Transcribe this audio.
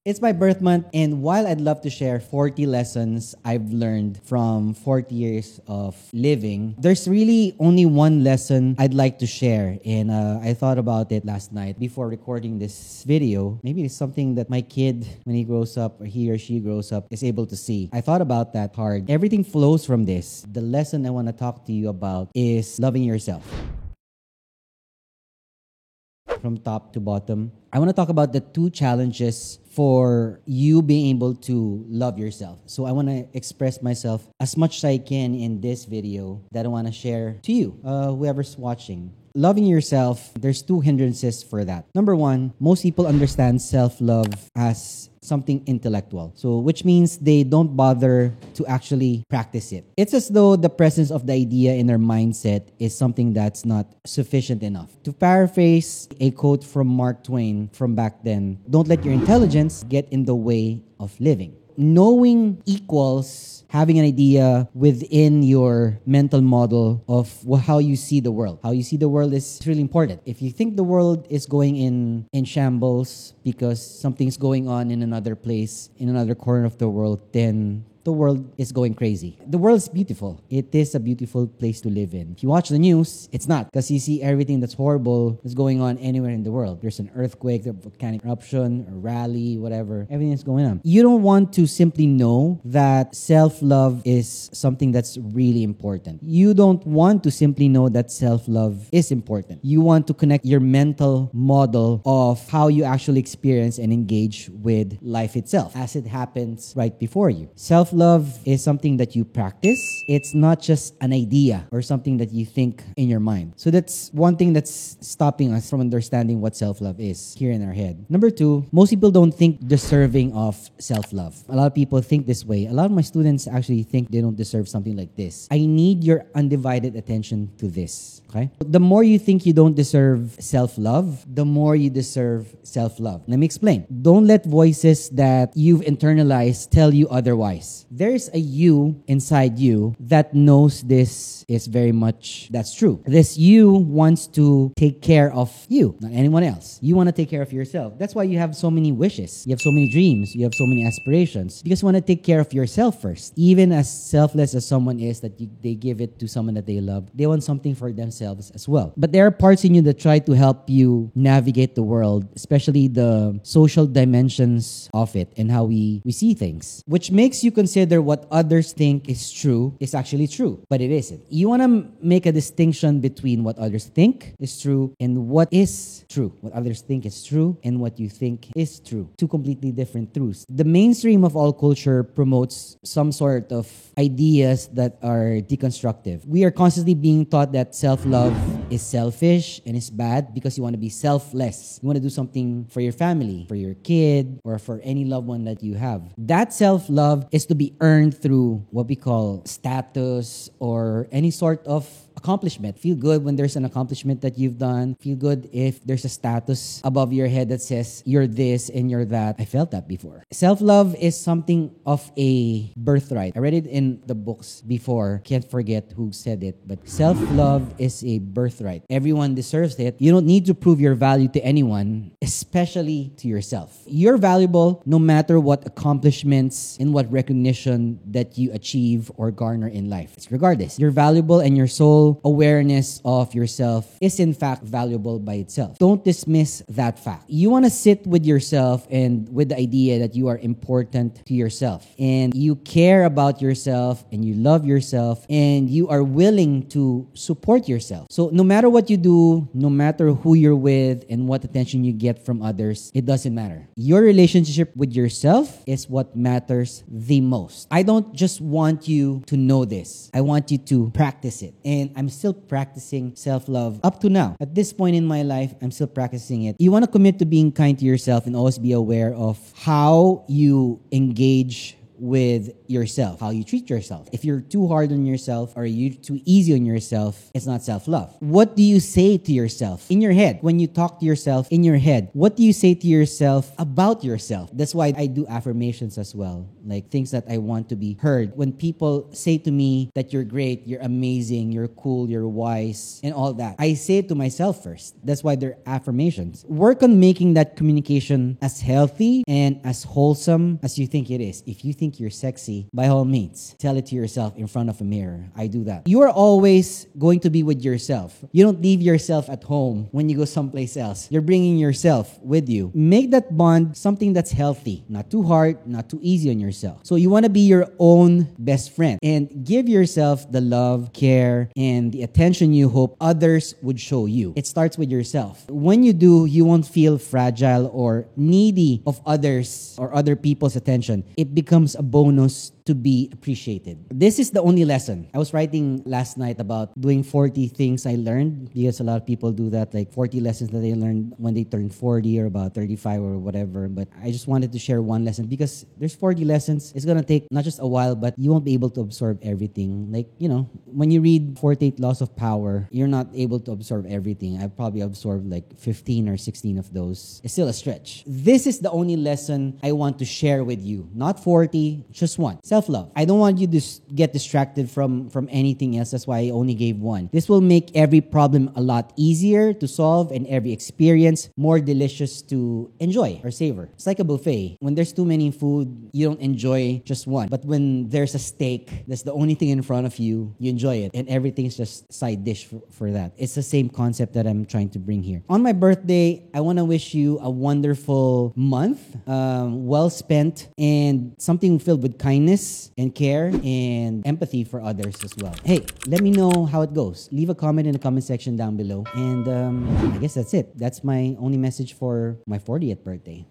It's my birth month, and while I'd love to share 40 lessons I've learned from 40 years of living, there's really only one lesson I'd like to share. And I thought about it last night before recording this video. Maybe it's something that my kid, when he grows up, or he or she grows up, is able to see. I thought about that hard. Everything flows from this. The lesson I want to talk to you about is loving yourself. From top to bottom, I want to talk about the two challenges for you being able to love yourself. So I want to express myself as much as I can in this video that I want to share to you, whoever's watching. Loving yourself, there's two hindrances for that. Number one, most people understand self-love as something intellectual. So, which means they don't bother to actually practice it. It's as though the presence of the idea in their mindset is something that's not sufficient enough. To paraphrase a quote from Mark Twain from back then, don't let your intelligence get in the way of living. Knowing equals having an idea within your mental model of how you see the world. How you see the world is really important. If you think the world is going in shambles because something's going on in another place, in another corner of the world, then the world is going crazy. The world is beautiful. It is a beautiful place to live in. If you watch the news, it's not, because you see everything that's horrible is going on anywhere in the world. There's an earthquake, a volcanic eruption, a rally, whatever. Everything is going on. You don't want to simply know that self-love is something that's really important. You don't want to simply know that self-love is important. You want to connect your mental model of how you actually experience and engage with life itself as it happens right before you. Self-love is something that you practice. It's not just an idea or something that you think in your mind. So that's one thing that's stopping us from understanding what self-love is here in our head. Number two, most people don't think deserving of self-love. A lot of people think this way. A lot of my students actually think they don't deserve something like this. I need your undivided attention to this. Okay? The more you think you don't deserve self-love, the more you deserve self-love. Let me explain. Don't let voices that you've internalized tell you otherwise. There's a you inside you that knows this is very much that's true. This you wants to take care of you, not anyone else. You want to take care of yourself. That's why you have so many wishes. You have so many dreams. You have so many aspirations. Because you want to take care of yourself first. Even as selfless as someone is that they give it to someone that they love, they want something for themselves as well. But there are parts in you that try to help you navigate the world, especially the social dimensions of it and how we see things, which makes you consider what others think is true is actually true, but it isn't. You want to make a distinction between what others think is true and what is true. What others think is true and what you think is true. Two completely different truths. The mainstream of all culture promotes some sort of ideas that are deconstructive. We are constantly being taught that self-love is selfish and is bad because you want to be selfless. You want to do something for your family, for your kid, or for any loved one that you have. That self-love is to be earned through what we call status or any sort of accomplishment. Feel good when there's an accomplishment that you've done. Feel good if there's a status above your head that says you're this and you're that. I felt that before. Self-love is something of a birthright. I read it in the books before. Can't forget who said it, but self-love is a birthright. Everyone deserves it. You don't need to prove your value to anyone, especially to yourself. You're valuable no matter what accomplishments and what recognition that you achieve or garner in life. It's regardless. You're valuable, and your soul awareness of yourself is in fact valuable by itself. Don't dismiss that fact. You want to sit with yourself and with the idea that you are important to yourself and you care about yourself and you love yourself and you are willing to support yourself. So no matter what you do, no matter who you're with and what attention you get from others, it doesn't matter. Your relationship with yourself is what matters the most. I don't just want you to know this. I want you to practice it. And I'm still practicing self-love up to now. At this point in my life, I'm still practicing it. You want to commit to being kind to yourself and always be aware of how you engage with yourself, how you treat yourself. If you're too hard on yourself or you're too easy on yourself, it's not self-love. What do you say to yourself in your head? When you talk to yourself in your head, what do you say to yourself about yourself? That's why I do affirmations as well, like things that I want to be heard. When people say to me that you're great, you're amazing, you're cool, you're wise, and all that, I say it to myself first. That's why they're affirmations. Work on making that communication as healthy and as wholesome as you think it is. If you think you're sexy, by all means, tell it to yourself in front of a mirror. I do that. You are always going to be with yourself. You don't leave yourself at home when you go someplace else. You're bringing yourself with you. Make that bond something that's healthy, not too hard, not too easy on yourself. So you want to be your own best friend and give yourself the love, care, and the attention you hope others would show you. It starts with yourself. When you do, you won't feel fragile or needy of others or other people's attention. It becomes a bonus to be appreciated. This is the only lesson. I was writing last night about doing 40 things I learned, because a lot of people do that, like 40 lessons that they learned when they turn 40 or about 35 or whatever. But I just wanted to share one lesson, because there's 40 lessons. It's going to take not just a while, but you won't be able to absorb everything. Like, when you read 48 Laws of Power, you're not able to absorb everything. I've probably absorbed like 15 or 16 of those. It's still a stretch. This is the only lesson I want to share with you. Not 40, just one. Self-love. I don't want you to get distracted from anything else. That's why I only gave one. This will make every problem a lot easier to solve and every experience more delicious to enjoy or savor. It's like a buffet. When there's too many food, you don't enjoy just one. But when there's a steak, that's the only thing in front of you, you enjoy it. And everything's just side dish for that. It's the same concept that I'm trying to bring here. On my birthday, I want to wish you a wonderful month, well spent, and something filled with kindness and care and empathy for others as well. Hey, let me know how it goes. Leave a comment in the comment section down below. And I guess that's it. That's my only message for my 40th birthday.